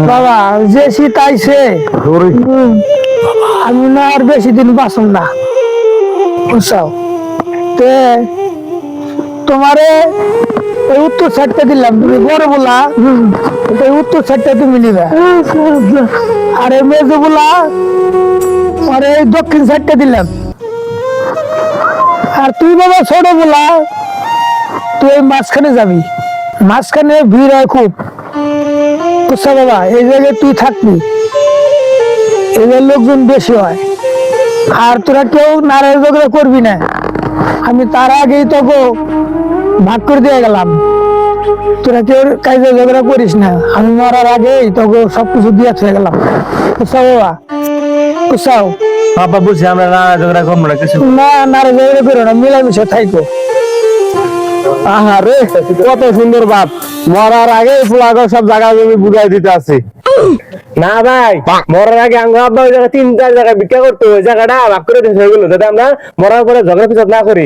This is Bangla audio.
বাবা যে শীত আইছে আমি না আর বেশি দিন বাঁচুম না বুঝছো তে তোমারে ওই উত্তর সাইডটা দিলাম তুমি বড় বলা ওই উত্তর সাইডটা তুমি নিবে আর এই মেজো বলা আর এই দক্ষিণ সাইডটা দিলাম আর তুই বাবা ছোট বলা তুই এই মাঝখানে যাবি মাঝখানে ভিড় হয় খুব বুঝছো বাবা এই জায়গায় তুই থাকবি এই জায়গায় লোকজন বেশি হয় আর তোরা কেউ নারায় ঝগড়া করবি না আমি তার আগেই তোকে ভাগ করে দিয়ে গেলাম তোরা কেউ কাজে ঝগড়া করিস না আমি মরার আগেই তোকে সবকিছু দিয়ে চলে গেলাম বুঝছো বাবা বুঝছো বাবা বুঝছি আমরা নানা ঝগড়া করবো না কিছু না নারায় ঝগড়া করো না মিলামিশে থাইকো আহারে কত সুন্দর বাপ মরার আগে ফুলাগো সব জায়গা জমি বুঝাই দিতে আছে না ভাই মরার আগে আঙ্গ আব্বা ওই জায়গা 3-4 জায়গা ভিক্ষা করতো ওই জায়গাটা ভাগ করে দিতে হয়ে গেল যাতে আমরা মরার পরে ঝগড়া ফিসাদ না করি